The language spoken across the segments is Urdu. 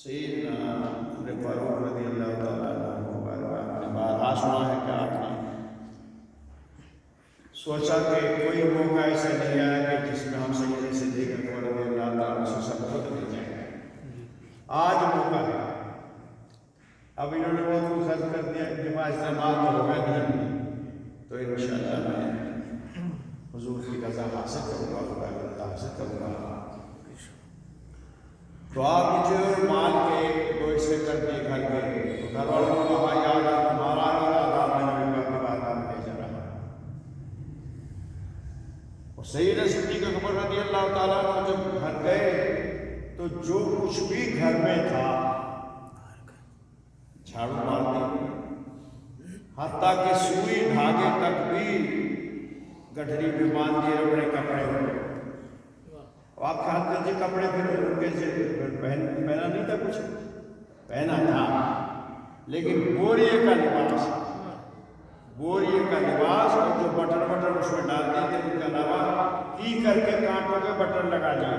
سیدنا عمر فاروق رضی اللہ تعالیٰ عنہ نے بارہا سنا ہے کہ آپ نے سوچا کہ کوئی موقع ایسا نہیں آیا کہ جس میں ہم سیدنا صدیق اکبر رضی اللہ تعالیٰ عنہ سے سب خود مل جائیں. آج موقع ہے. اب انہوں نے بہت کچھ خرچ کر دیا، جمع استعمال تو ہوگا نہیں، تو انشاءاللہ میں حضور کی رضا حاصل کروں گا، خدا کی رضا حاصل کروں گا. تو آپ مجھے اور مال کے دو حصے کر دیے گھر کے. گھر والوں نے کہا یاد آ تمہارا ارادہ میں نے بھی بات آپ لے جا رہا. اور سیدنا صدیق اکبر رضی اللہ تعالیٰ عنہ جب گھر گئے تو جو کچھ بھی گھر میں تھا جھاڑو مار دی، حتیٰ کہ سوئی دھاگے تک بھی گٹھری میں باندھ دیے اپنے کپڑے ہوئے. آپ خیال کرتے کپڑے پھر کیسے پہنا نہیں تھا، کچھ پہنا تھا لیکن بوریے کا لباس، بوریے کا لباس، اور جو بٹن اس میں ڈال دیے تھے ان کے علاوہ کیکر کے کانٹوں کے بٹن لگا دیے.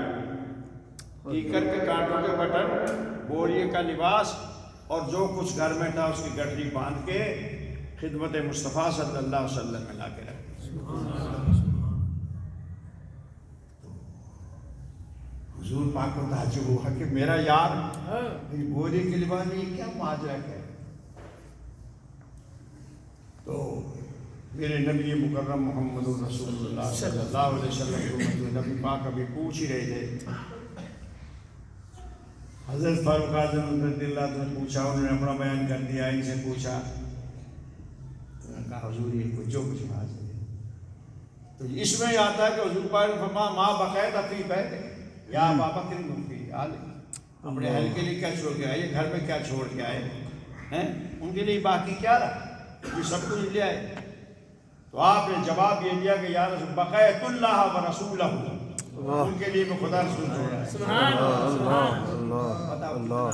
کیکر کے کانٹوں کے بٹن، بوریے کا لباس اور جو کچھ گھر میں تھا اس کی گٹھری باندھ کے خدمت مصطفیٰ صلی اللہ علیہ وسلم میں لا کے رکھ دی. حضور پاک کو تعجب ہوا کہ میرا یار میری بوری کے لباس میں یہ کیا ماجرا ہے. تو میرے نبی مکرم محمد رسول اللہ صلی اللہ علیہ وسلم کو نبی پاک ابھی پوچھ ہی رہے تھے. حضرت فاروق اعظم رضی اللہ عنہ نے پوچھا، انہوں نے اپنا بیان کر دیا. ان سے پوچھا، انہوں نے کہا حضور یہ جو کچھ حاضر ہے. تو اس میں آتا ہے کہ حضور پاک نے فرمایا ماں بقیت فی بیت یا ابا بکر فی آلہ. اپنے اہل کے لیے کیا چھوڑ کے آئے، گھر میں کیا چھوڑ کے آئے ہیں، ان کے لیے باقی کیا رہا، یہ سب کچھ لے آئے. تو آپ نے جواب یہ دیا کہ یا رسول بقیت اللہ و رسولہ، ان کے لیے میں خدا رسول چھوڑا ہے. سبحان اللہ.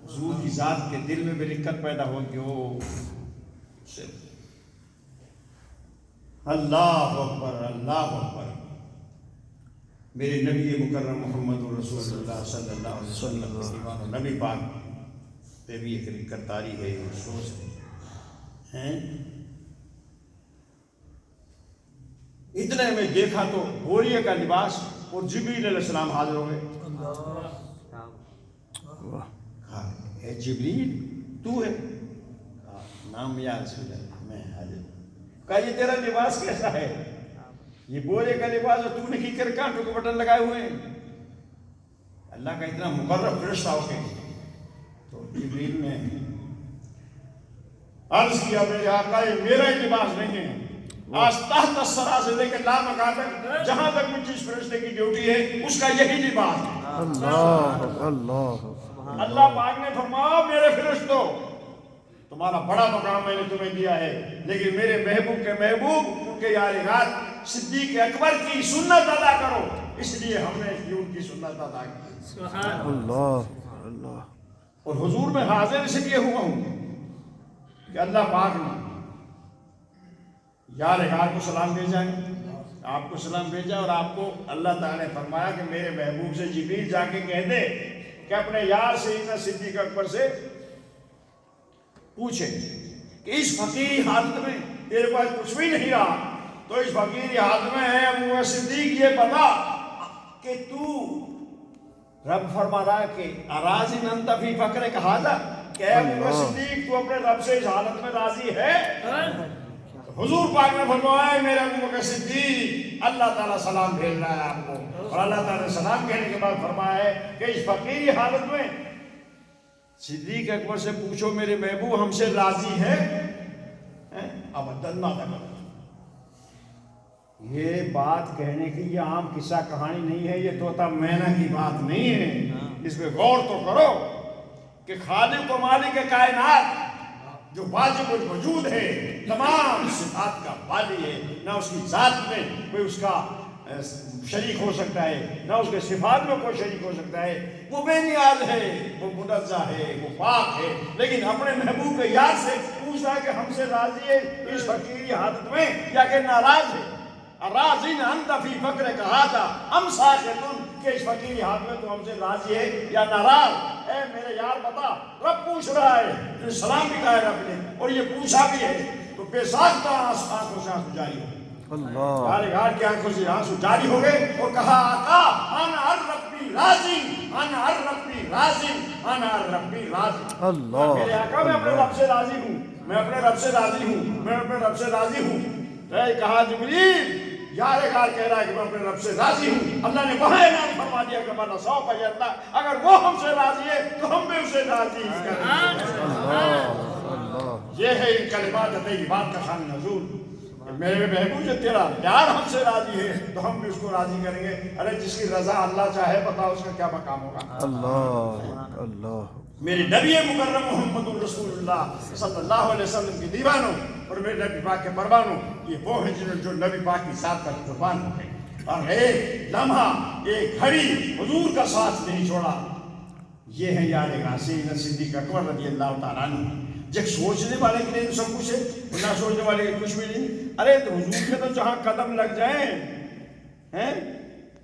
حضور کی ذات کے دل میں بھی رکت پیدا ہو کہ وہ اللہ اکبر اللہ اکبر. میرے نبی مکرم محمد رسول اللہ صلی اللہ علیہ وسلم نبی پاک پہ بھی ایک رکت طاری ہے، افسوس ہے. اتنے میں دیکھا تو بوریے کا لباس اور جبریل علیہ السلام حاضر ہو گئے. اے جبریل تو ہے؟ نام یا رسول اللہ میں حاضر. کہا یہ تیرا لباس کیسا ہے، یہ بورے کا لباس اور تو نے کیکر کانٹوں کے بٹن لگائے ہوئے ہیں. اللہ کا اتنا مقرب فرشتہ ہو کے. تو جبریل نے عرض کیا میرے آقا یہ میرا ہی لباس نہیں ہے، آج تحت الثری سے لے کے لامکان تک جہاں تک بھی جس فرشتے کی ڈیوٹی ہے اس کا یہی لباس ہے. اللہ پاک نے فرمایا میرے فرشتوں تمہارا بڑا مقام میں نے تمہیں دیا ہے، لیکن میرے محبوب کے محبوب ان کے یادگار صدیق اکبر کی سنت ادا کرو، اس لیے ہم نے ان کی سنت ادا کی. اللہ. اور حضور میں حاضر اس لیے ہوا ہوں کہ اللہ پاک نے یادگار کو سلام بھیجا ہے، آپ کو سلام بھیجا، اور آپ کو اللہ تعالیٰ نے فرمایا کہ میرے محبوب سے جبریل جا کے کہہ دے کہ اپنے یار سیدنا صدیق اکبر سے پوچھے کہ اس فقیری حالت میں تیرے پاس کچھ بھی نہیں رہا، تو اس فقیری حالت میں ہے ابو بکر صدیق یہ بتا کہ تو رب فرما رہا ہے کہ اراضی انت فی فقر ھذا، کہ اے ابو بکر صدیق تو اپنے رب سے اس حالت میں راضی ہے. حضور پاک نے فرمایا میرے ابو بکر صدیق اللہ تعالیٰ سلام بھیج رہا ہے آپ کو، اور اللہ تعالیٰ نے سلام کہنے کے بعد فرمایا ہے کہ اس فقیری حالت میں صدیق اکبر سے پوچھو میرے محبوب ہم سے راضی ہے. ابداً نہ تک. یہ بات کہنے کی یہ عام قصہ کہانی نہیں ہے، یہ طوطا مینا کی بات نہیں ہے. اس پہ غور تو کرو کہ خالق و مالک کائنات جو واجب الوجود ہے، تمام صفات کا والی ہے، نہ اس کی ذات میں کوئی اس کا شریک ہو سکتا ہے، نہ اس کے صفات میں کوئی شریک ہو سکتا ہے. وہ بے نیاز ہے، وہ منزہ ہے، وہ پاک ہے، لیکن اپنے محبوب کے یاد سے پوچھ رہا ہے کہ ہم سے راضی ہے اس فقیری حالت میں یا کہ ناراض ہے. راضین انت فی فقر ھذا ام ساخط کہ اس فقیری ہاتھ میں تو ہم سے راضی ہے یا ناراض؟ اے میرے یار بتا، رب پوچھ رہا ہے، تو سلام بھی کہا ہے رب نے، اور یہ پوچھا بھی ہے، تو بے ساختہ آنکھوں سے آنسو جاری ہو گئے، یار غار کی آنکھوں سے آنسو جاری ہو گئے، اور کہا آقا انا ربی راضی، انا ربی راضی، انا ربی راضی، میرے آقا میں اپنے رب سے راضی ہوں، میں اپنے رب سے راضی ہوں، میں اپنے رب سے راضی ہوں۔ تو کہا جبریل، یار غار کہہ رہا ہے کہ میں اپنے رب سے راضی ہوں، اللہ نے وہاں اعلان فرما دیا کہ بنا سو پہ اللہ، اگر وہ ہم سے راضی ہے تو ہم بھی اسے راضی کریں گے۔ یہ ہے ان کلمات طیبات کا شان نزول، میرے محبوب جو تیرا پیار ہم سے راضی ہے تو ہم بھی اس کو راضی کریں گے۔ ارے جس کی رضا اللہ چاہے بتاؤ اس کا کیا مقام ہوگا۔ اللہ میرے نبی مکرم محمد رسول اللہ صلی اللہ علیہ وسلم کے دیوانوں اور میرے نبی پاک کے پروانوں، یہ وہ ہیں جنہوں جو نبی پاک کی ذات پر قربان ہو گئے اور ایک لمحہ ایک گھڑی حضور کا ساتھ نہیں چھوڑا۔ یہ ہے یار غاسین صدیق اکبر رضی اللہ تعالیٰ عنہ۔ جب سوچنے والے کے لیے سب کچھ ہے، نہ سوچنے والے کے کچھ بھی نہیں۔ ارے تو حضور کے تو جہاں قدم لگ جائیں ہیں،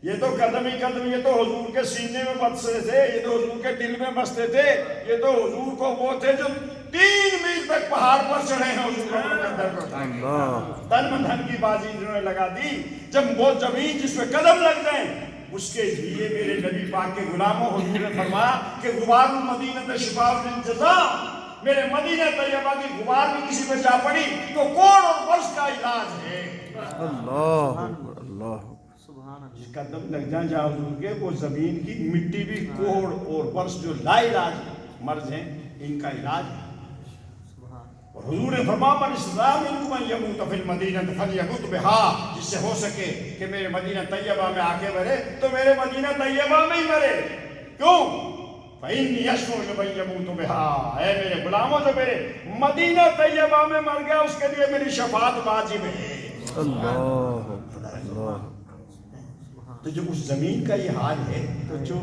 یہ تو قدم ہی قدم، یہ تو حضور کے سینے میں بستے تھے، یہ تو حضور کے دل میں بستے تھے، یہ تو حضور کو وہ تھے جو 3 میل تک پہاڑ پر چڑھے ہیں حضور کو مقدر کو اٹھا، تن من دھن کی بازی انہوں نے لگا دی۔ جب وہ زمین جس پہ قدم لگ جائیں اس کے لیے میرے نبی پاک کے غلاموں، حضور نے فرمایا کہ غبار المدینہ شفاء للجزا، میرے مدینہ طیبہ کی غبار بھی کسی پہ جا پڑی تو کوڑ اور برس کا علاج ہے۔ اللہ اللہ جس کا دم لگ جائیں جہاں حضور کے، وہ زمین کی مٹی بھی کوڑ اور برس جو لا علاج مرض ہیں ان کا علاج ہے۔ اور حضور نے فرمایا من اسلام منکم ان یموت فی المدینہ فلیمت بہا، جس سے ہو سکے کہ میرے مدینہ طیبہ میں آ کے مرے تو میرے مدینہ طیبہ میں ہی مرے۔ کیوں؟ فإنی یشفع لمن یموت بہا، اے میرے غلاموں جو میرے مدینہ طیبہ میں مر گیا اس کے لیے میری شفاعت واجب ہے۔ اللہ اللہ تو جب اس زمین کا یہ حال ہے تو جو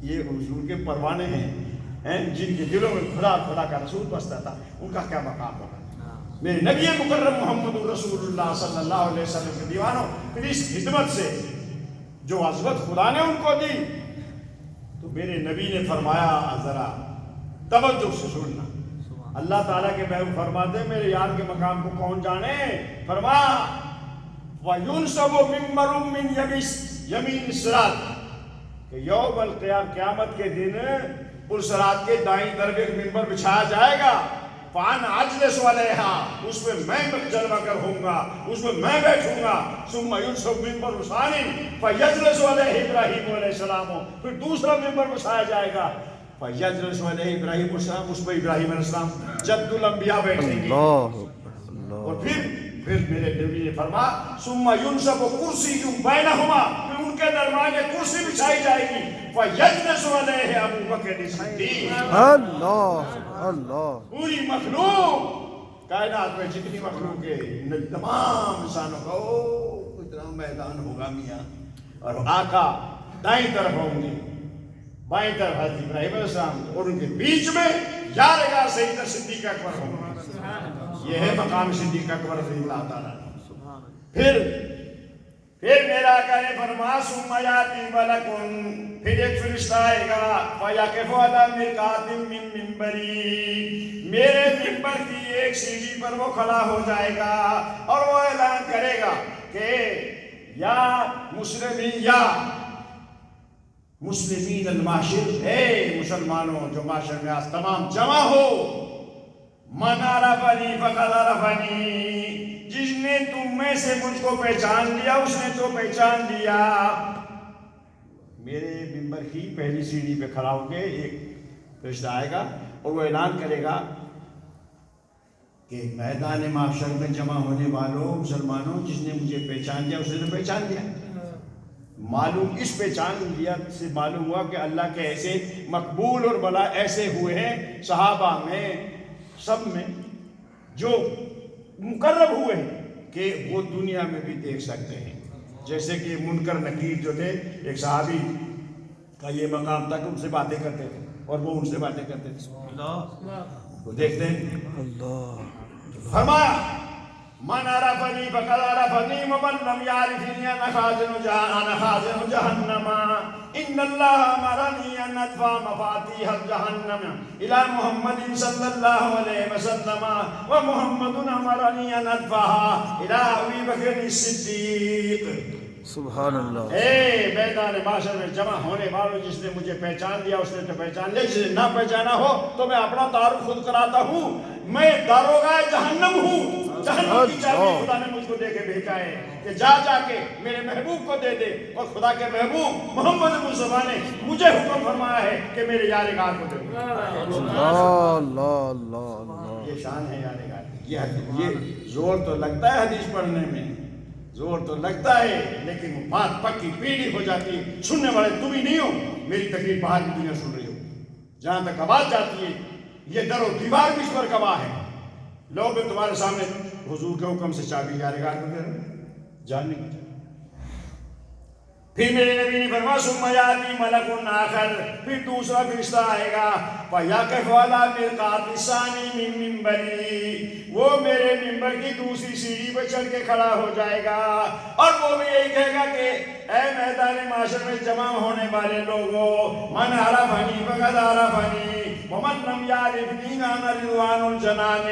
یہ حضور کے پروانے ہیں جن کے دلوں میں خدا خدا کا رسول بستا تھا، ان کا کیا مقام ہوگا۔ میرے نبی مکرم محمد رسول اللہ صلی اللہ علیہ وسلم کے دیوانوں، پھر اس خدمت سے جو عظمت خدا نے ان کو دی، تو میرے نبی نے فرمایا، ذرا توجہ سے سننا، اللہ تعالیٰ کے محبوب فرماتے ہیں میرے یار کے مقام کو کون جانے، فرمایا وَيُنْصَبُ مِنْبَرٌ مِّنْ یمین الصراط، کہ یوم القیامہ قیامت کے دن الصراط کے دائیں طرف ایک منبر بچھایا جائے گا، فَأَنَا أَجْلِسُ عَلَيْهَا، اس میں میں جلوہ گر ہوں گا، اس میں میں بیٹھوں گا، ثُمَّ يُنْصَبُ مِنْبَرُ ثَانٍ فَيَجْلِسُ عَلَيْهِ إِبْرَاهِيمُ علیہ السلام، پھر دوسرا منبر بچھایا جائے گا، فَيَجْلِسُ عَلَيْهِ إِبْرَاهِيمُ علیہ السلام، اس پر ابراہیم علیہ السلام جد الانبیاء بیٹھیں گے، اور پھر میرے نبی نے فرمایا ثم ينصب کرسی بینہما، پھر ان کے درمیان ایک کرسی بچھائی جائے گی، فیجلس علیہ ابو بکر صدیق۔ اللہ اللہ پوری مخلوق کائنات میں جتنی مخلوق ہے تمام انسانوں کا اتنا میدان ہوگا میاں، اور آقا دائیں طرف ہوں گے، بائیں طرف حضرت ابراہیم علیہ السلام، اور ان کے بیچ میں یارگاہ سیدنا صدیق اکبر ہوں گے۔ یہ ہے مقام صدیق اکبر رضی اللہ تعالیٰ۔ پھر میرا آقا نے فرمایا ثم یاتی ملک، پھر ایک فرشتہ آئے گا فیقف علی مرقات من منبری، میرے منبر کی ایک سیڑھی پر وہ کھڑا ہو جائے گا اور وہ اعلان کرے گا کہ یا مسلمین الماشر، اے مسلمانوں جو معاشر میں آج تمام جمع ہو، من عرفنی فقد عرفنی، جس نے تم میں سے مجھ کو پہچان لیا اس نے تو پہچان لیا۔ میرے منبر کی پہلی سیڑھی پہ کھڑا ہو کے ایک فرشتہ آئے گا اور وہ اعلان کرے گا کہ میدان محشر میں جمع ہونے والوں مسلمانوں، جس نے مجھے پہچان لیا اس نے تو پہچان لیا۔ معلوم اس پہچان لیا سے معلوم ہوا کہ اللہ کے ایسے مقبول اور بلا ایسے ہوئے ہیں صحابہ میں سب میں جو مقرب ہوئے ہیں کہ وہ دنیا میں بھی دیکھ سکتے ہیں، جیسے کہ منکر نکیر جو تھے، ایک صحابی کا یہ مقام تھا کہ ان سے باتیں کرتے تھے اور وہ ان سے باتیں کرتے تھے، وہ دیکھتے ہیں۔ اللہ فرمایا من عرفنی فقد عرفنی ومن لم یعرفنی انا خازن جہنم ان اللہ امرنی ان ادفع مفاتیح جہنم الی محمد صلی اللہ علیہ وسلم ومحمد امرنی ان ادفعها الی ابی بکر الصدیق. سبحان اللہ. اے میدان معاشر میں جمع ہونے والوں، جس نے مجھے پہچان لیا اس نے تو پہچان لیا، جس نے نہ پہچانا ہو تو میں اپنا تعارف خود کراتا ہوں. میں داروغہ جہنم ہوں. جہنم کی چابی خدا نے مجھ کو دے کے بھیجا ہے کہ جا جا کے میرے محبوب کو دے دے. اور خدا کے محبوب محمد مصطفیٰ نے مجھے حکم فرمایا ہے کہ میرے یار غار کو دے دو. اللہ اللہ اللہ. یہ شان ہے یار غار کی. یہ زور تو لگتا ہے حدیث پڑھنے میں، زور تو لگتا ہے، لیکن وہ بات پکی پیڑھی ہو جاتی ہے. سننے والے تم ہی نہیں ہو، میری تقریر باہر کی دنیا سن رہی ہو. جہاں تک آواز جاتی ہے یہ در و دیوار بھی اس پر گواہ ہے. لوگ تمہارے سامنے حضور کے حکم سے چابی یار غار کو دے رہے ہیں، جاننے کی. پھر میرے نبی نے فرمایا ثم یاتی ملک آخر، پھر دوسرا فرشتہ آئے گا فیقف علی مرقات الثانی من منبری، وہ میرے ممبر کی دوسری سیڑھی پر چڑھ کے کھڑا ہو جائے گا اور وہ بھی یہی کہے گا کہ اے میدان معاشر میں جمع ہونے والے لوگوں، من عرفنی فقد عرفنی ومن لم یعرفنی انا رضوان الجنان.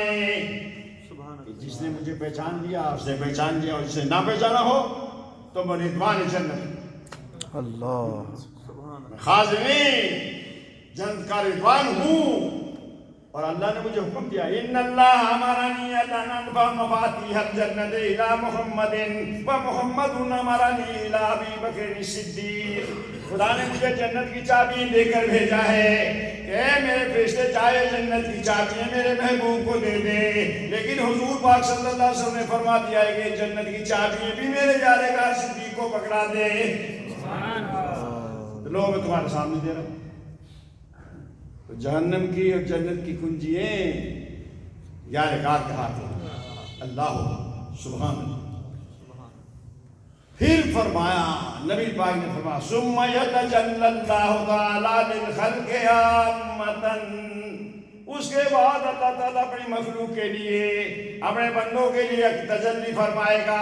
جس نے مجھے پہچان لیا اس نے پہچان لیا، اور جسے نہ پہچانا ہو تو میں رضوان جنت. اللہ خازنین جنت کا رضوان ہوں. اور اللہ نے مجھے حکم دیا ان اللہ امرنی ان ادفع مفاتیح الجنت الی محمد ومحمد امرنی الی ابی بکر الصدیق. خدا نے مجھے جنت کی چابی دے کر بھیجا ہے کہ اے میرے فرشتے چاہے جنت کی چابیاں میرے محبوب کو دے دے، لیکن حضور پاک صلی اللہ علیہ وسلم نے فرما دیا ہے کہ جنت کی چابیاں بھی میرے یار غار صدیق کو پکڑا دے. لوگ میں تمہارے سامنے دے رہا ہوں. تو جہنم کی اور جنت کی کنجییں یار غار کے ہاتھ ہیں. اللہ سبحان اللہ. پھر فرمایا نبی پاک نے فرمایا ثم یتجلی اللہ تعالی للخلق عامۃ، اس کے بعد اللہ تعالیٰ اپنی مخلوق کے لیے اپنے بندوں کے لیے تجلی فرمائے گا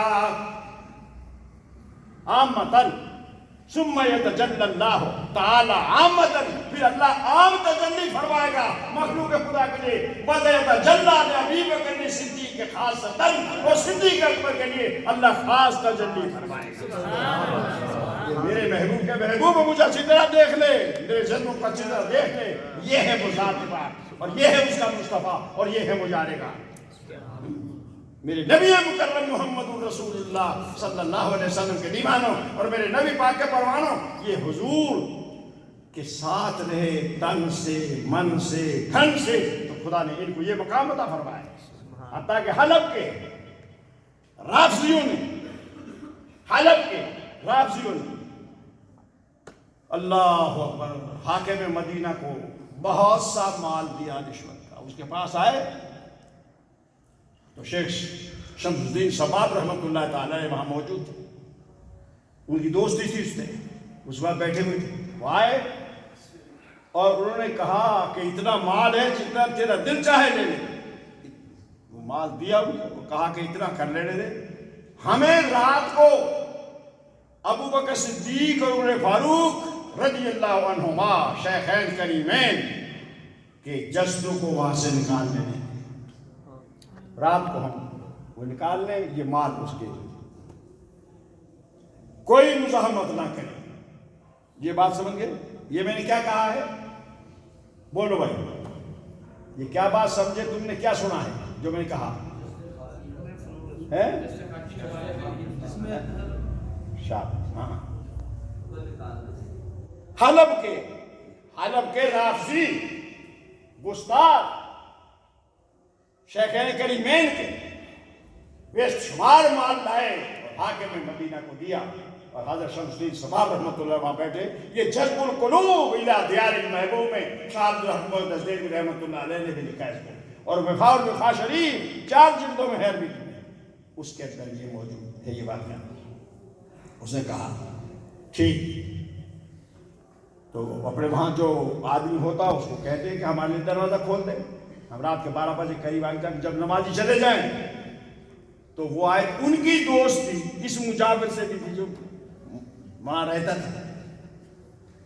عامۃ. ثم یتجلی اللہ تعالی عامۃ، پھر اللہ عام تجلی فرمائے گا مخلوق خدا کے لیے. وَيَتَجَلَّى لِأَبِي بَكْرٍ الصِّدِّيقِ خاصَّةً، اور صدیق اکبر کے لیے اللہ خاص تجلی فرمائے گا. یہ میرے محبوب کے محبوب مجھے اچھی طرح دیکھ لے، میرے جنموں کو اچھی طرح دیکھ لے. یہ ہے وہ ذات پاک اور یہ ہے اس کا مصطفیٰ اور یہ ہے وہ یار غار. میرے نبی مکرم محمد رسول اللہ صلی اللہ علیہ وسلم کے دیوانوں اور میرے نبی پاک کے پروانوں، یہ حضور کے ساتھ رہے تن سے من سے دھن سے، تو خدا نے ان کو یہ مقام عطا فرمایا. حتیٰ کہ حلب کے رافضیوں نے اللہ اکبر حاکم مدینہ کو بہت سا مال دیا رشوت کا. اس کے پاس آئے تو شیخ شمس الدین سباب رحمۃ اللہ تعالی وہاں موجود تھے. ان کی دوستی تھی، اس نے اس وقت بیٹھے ہوئے تھے. وہ آئے اور انہوں نے کہا کہ اتنا مال ہے جتنا تیرا دل چاہے لے لے. وہ مال دیا انہوں نے، کہا کہ اتنا کر لینے دے. ہمیں رات کو ابو بکر صدیق اور عمر فاروق رضی اللہ عنہما شیخین کریمین کے جسدوں کو وہاں سے نکالنے دیں. رات کو ہم وہ نکال لیں، یہ مال اس کے، کوئی مزاحمت نہ کرے. یہ بات سمجھ گئے؟ یہ میں نے کیا کہا ہے؟ بولو بھائی، یہ کیا بات سمجھے؟ تم نے کیا سنا ہے جو میں نے کہا ہے؟ ہاں، حلب کے رافضی گستاخ شیخین کریمین کے بے شمار مال لائے اور حاکم مدینہ کو دیا. اور حضرت شمس الدین سباب رحمۃ اللہ وہاں بیٹھے. یہ جذب القلوب الی دیار المحبوب میں شاہ عبدالرحمن دزدیری رحمۃ اللہ علیہ نے بھی لکھا ہے اس کو، اور وفاء الوفا شریف 4 جلدوں میں ہے عربی میں، اس کے اندر یہ موجود ہے. یہ بات کیا اس نے کہا ٹھیک. تو اپنے وہاں جو آدمی ہوتا اس کو کہتے ہیں کہ ہمارے لیے دروازہ کھول دیں، ہم رات کے 12 بجے قریب آئیں، جب نمازی چلے جائیں تو وہ آئے، ان کی دوست تھی اس مجاور سے بھی تھی جو وہاں رہتا تھا،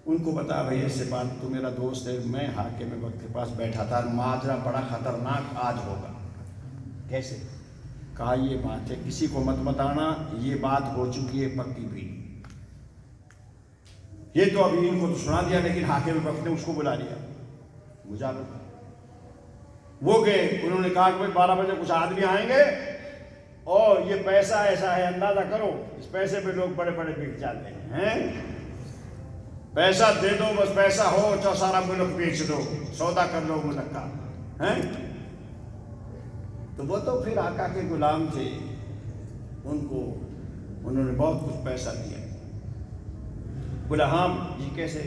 ان کو بتا بھائی ایسے بات، تو میرا دوست ہے، میں حاکم وقت کے پاس بیٹھا تھا، ماجرا بڑا خطرناک آج ہوگا۔ کیسے؟ کہا یہ بات ہے، کسی کو مت بتانا، یہ بات ہو چکی ہے پکی بھی، یہ تو ابھی ان کو تو سنا دیا، لیکن حاکم وقت نے اس کو بلا لیا مجاور۔ وہ گئے، انہوں نے کہا کہ بھائی 12 بجے کچھ آدمی آئیں گے اور یہ پیسہ ایسا ہے، اندازہ کرو، اس پیسے پہ لوگ بڑے بڑے بک جاتے ہیں، پیسہ دے دو، بس پیسہ ہو تو سارا ملک بیچ دو، سودا کر لو ملک کا، ہیں؟ تو وہ تو پھر آقا کے غلام تھے، ان کو انہوں نے بہت کچھ پیسہ دیا۔ بولا ہاں جی کیسے؟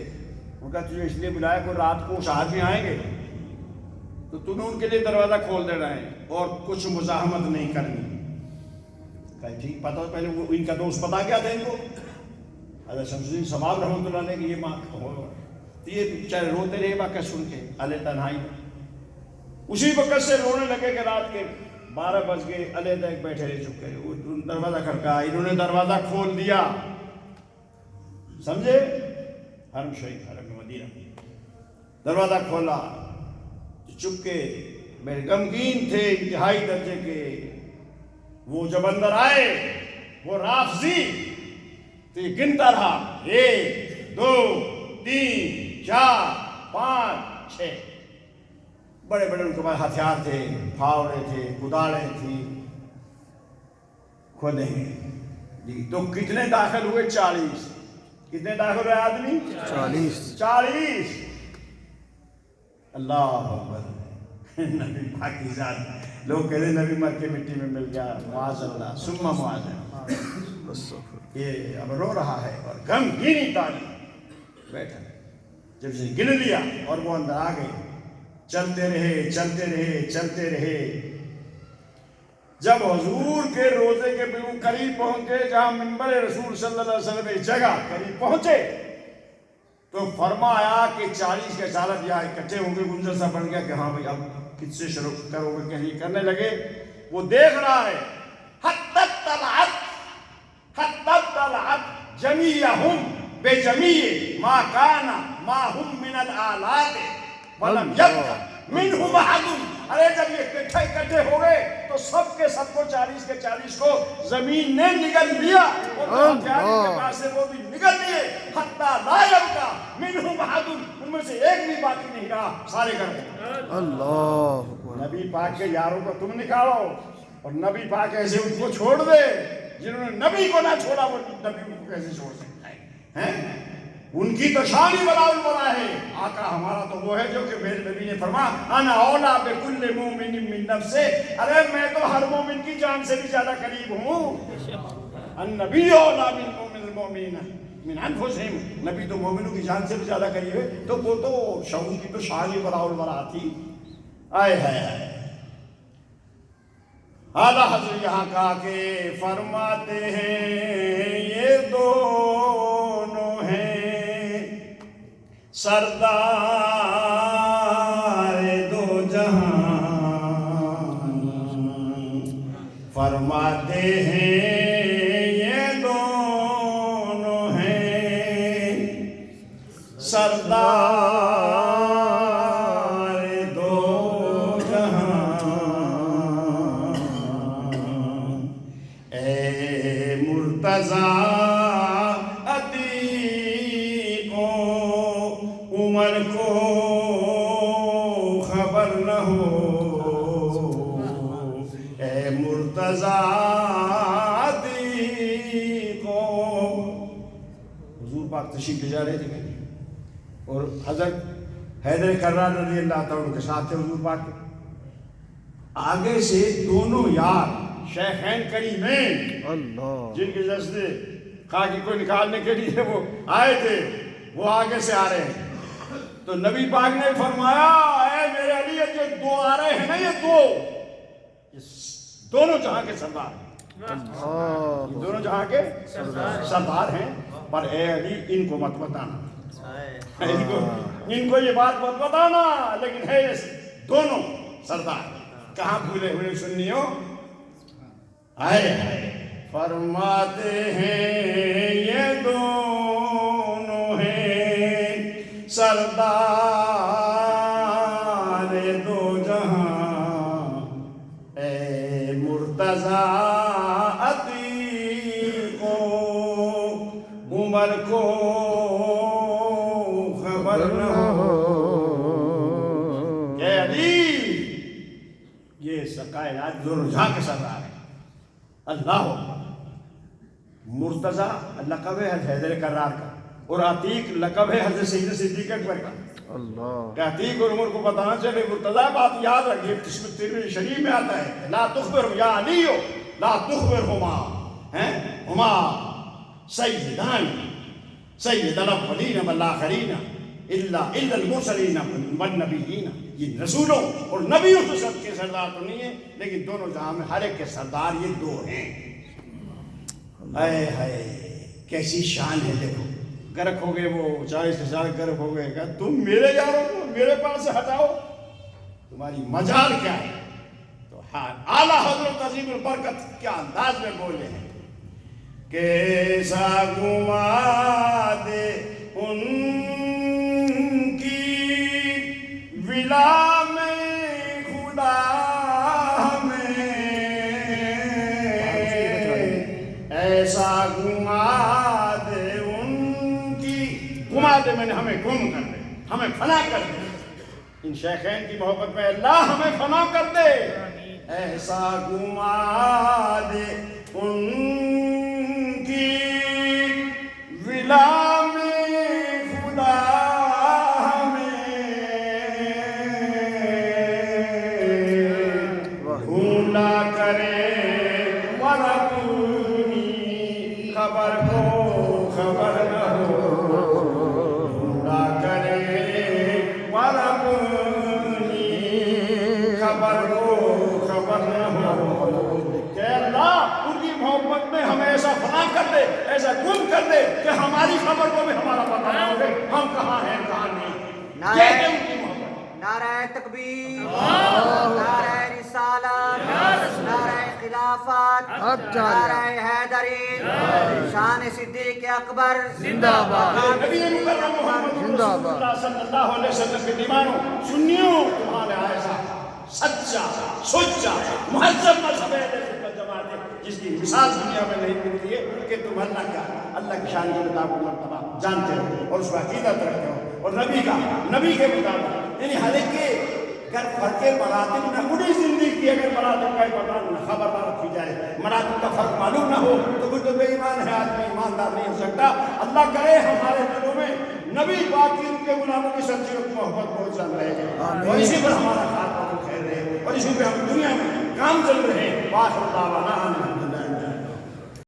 ان کا تجھے اس لیے بلایا کہ رات کو اس آدمی آئیں گے تو تو نے ان کے لیے دروازہ کھول دینا ہے اور کچھ مزاحمت نہیں کرنی۔ کہا ٹھیک، پتہ پہلے وہ ان کا دوست بتا گیا تھا ان کو، حضرت شمس الدین سباب رحمۃ اللہ علیہ کی یہ ماں ہو، تو یہ بیچارے روتے رہے واقعہ سن کے علیہ تنہائی میں۔ اسی وقت سے رونے لگے کہ رات کے 12 بج گئے، علیحدہ ایک بیٹھے رہ چکے، دروازہ کھڑکا، انہوں نے دروازہ کھول دیا، سمجھے؟ حرم شریف، حرم مدینہ، دروازہ کھولا، چپ کے میرے غمگین تھے انتہائی درجے کے، وہ جب اندر آئے وہ رافضی تو یہ گنتا رہا، 1 2 3 4 5 6، بڑے بڑے ان کے پاس ہتھیار تھے، پھاوڑے تھے، کدالیں تھیں، کھولیں جی۔ تو کتنے داخل ہوئے؟ 40۔ کتنے داخل ہوئے آدمی؟ 40۔ اللہ اکبر، نبی پاک کی ذات، لوگ کہتے ہیں نبی مر کے مٹی میں مل گیا، معاذ اللہ ثم معاذ اللہ، یہ اب رو رہا ہے اور غمگینی تعلیم بیٹھا، جب سے گن لیا اور وہ اندر آ گئے، چلتے رہے چلتے رہے چلتے رہے، جب حضور کے روضے کے بالکل قریب پہنچے، جہاں منبر رسول صلی اللہ علیہ وسلم اس جگہ قریب پہنچے، تو فرمایا کہ 40 کے 40 یا اکٹھے ہوں گے، گنجر سا بن گیا کہ ہاں بھائی اب کس سے شروع کرو گے، کہیں کرنے لگے۔ وہ دیکھ رہا ہے، حتی طلعت جمیعہم بجمیع ما کان ما ہم من الآلات ولم یبق منہم احد۔ ارے جب یہ اکٹھے ہو گئے تو سب کے سب کو 40 کے 40 کو زمین نے نگل لیا، اور ہتھیار کے پاس سے وہ بھی نگل لیے، حتی لا یبق منہم احد، ان میں سے ایک بھی باقی نہیں رہا، سارے گھر گئے۔ اللہ، نبی پاک کے یاروں کو تم نکالو اور نبی پاک ایسے ان کو چھوڑ دے، جنہوں نے نبی کو نہ چھوڑا وہ نبی کو کیسے چھوڑ سکتا ہے؟ ان کی تو شان ہی بلا البلا ہے۔ آقا ہمارا تو وہ ہے جو کہ میرے نبی نے فرمایا انا اولا بکل مومن من نفسه، ارے میں تو ہر مومن کی جان سے بھی زیادہ قریب ہوں۔ النبی اولا بالمؤمن المؤمنین من انفسهم، نبی تو مومنوں کی جان سے بھی زیادہ قریب ہے، تو وہ تو شعور کی تو شان ہی بلا البلا تھی۔ آئے ہے اعلیٰ حضرت یہاں کہا کہ فرماتے ہیں یہ دونوں ہیں سردار دو جہان، فرماتے ہیں یہ دونوں ہیں سردار دو جہان، اے مرتضیٰ عمر کو خبر نہ ہو، اے مرتضیٰ کو۔ حضور پاک تشریف لے جا رہے تھے اور حضرت حیدر کرار رضی اللہ تعالیٰ کے ساتھ تھے حضور پاک کے، آگے سے دونوں یار شیخین کریمین اللہ جن کے جسد خاکی کو نکالنے کے لیے وہ آئے تھے، وہ آگے سے آ رہے ہیں، تو نبی پاک نے فرمایا اے میرے علی یہ دو آ رہے ہیں نا، یہ دونوں جہاں کے سردار ہیں، دونوں جہاں کے سردار ہیں، پر اے علی ان کو مت بتانا، ان کو یہ بات مت بتانا، لیکن ہے یہ دونوں سردار۔ کہاں بھولے ہوئے سنیو، ہے فرماتے ہیں یہ دونوں ہیں سردار دو جہاں، اے مرتضیٰ عتیق و عمر کو خبر نہ ہو کہ علی یہ کائنات دو جہاں کے سردار ہیں۔ اللہ مرتضیٰ لقب ہے حیدر کرار کا، اور عتیق لقب ہے حضرت سیدنا صدیق اکبر کا۔ اللہ کہ عتیق اور عمر کو بتانا چلے مرتضیٰ بات یاد رکھیے، جس میں ترمذی شریف میں آتا ہے لا تخبر یا علی لا تخبرہما ہما سیدان سید الاولین والآخرین الا المرسلین والنبیین۔ یہ رسولوں اور نبیوں تو سب کے سردار تو نہیں ہیں، لیکن دونوں جہاں میں ہر ایک کے سردار یہ دو ہیں۔ اے ہائے کیسی شان ہے، دیکھو گرک ہو گئے وہ 40 ہزار گرک ہو گئے، کہ تم میرے یاروں کو میرے پاس سے ہٹاؤ، تمہاری مجال کیا ہے؟ تو ہاں اعلیٰ حضرت عظیم البرکت کیا انداز میں بولے ہیں، کیسا گما دے ان کی ولا میں خدا میں، ایسا گما دے ان کی، گما دے میں نے ہمیں گم کر دے، ہمیں فنا کر دے، ان شیخین کی محبت میں اللہ ہمیں فنا کر دے، ایسا گما دے ان کی ولا میں خدا میں، بھولا کرے ور اپنی خبر کو خبر نہ ہو، بھولا کرے ور اپنی خبر کو خبر نہ ہو، کہ اللہ ان کی محبت میں ہمیں ایسا فنا کر دے، ایسا گم کر دے کہ ہماری خبر کو بھی ہمارا پتہ نہ ہو کہ ہم کہاں ہیں کہاں نہیں۔ یہ ہے ان کی محبت۔ نعرہ تکبیر، نعرہ رسالت، نعرہ خلافت، نعرہ حیدری، شان صدیق اکبر زندہ باد۔ نبی مکرم محمد رسول اللہ صلی اللہ علیہ وسلم کے دیوانوں سنیوں، تمہارا ایسا سچا سچا مہذب مذہب ہے جماعت ہے جس کی مثال دنیا میں نہیں ملتی ہے، کہ تم اللہ کی شان کے مطابق مرتبہ جانتے ہو اور اس کا عقیدت رکھتے ہو، اور نبی کے مطابق، یعنی ہر ایک کے اگر فرق مراتب نہ پوری زندگی کی اگر مراتب کا خبر نہ رکھی جائے، مراتب کا فرق معلوم نہ ہو تو پھر تو بے ایمان ہے آدمی، ایماندار نہیں ہو سکتا۔ اللہ کرے ہمارے دلوں میں نبی پاک کی ان کے غلاموں کی سچی محبت بہت چل رہے ہیں، اور اسی پر ہمارا خاتمہ خیر رہے، اور اسی پہ ہم دنیا میں کام چل رہے ہیں۔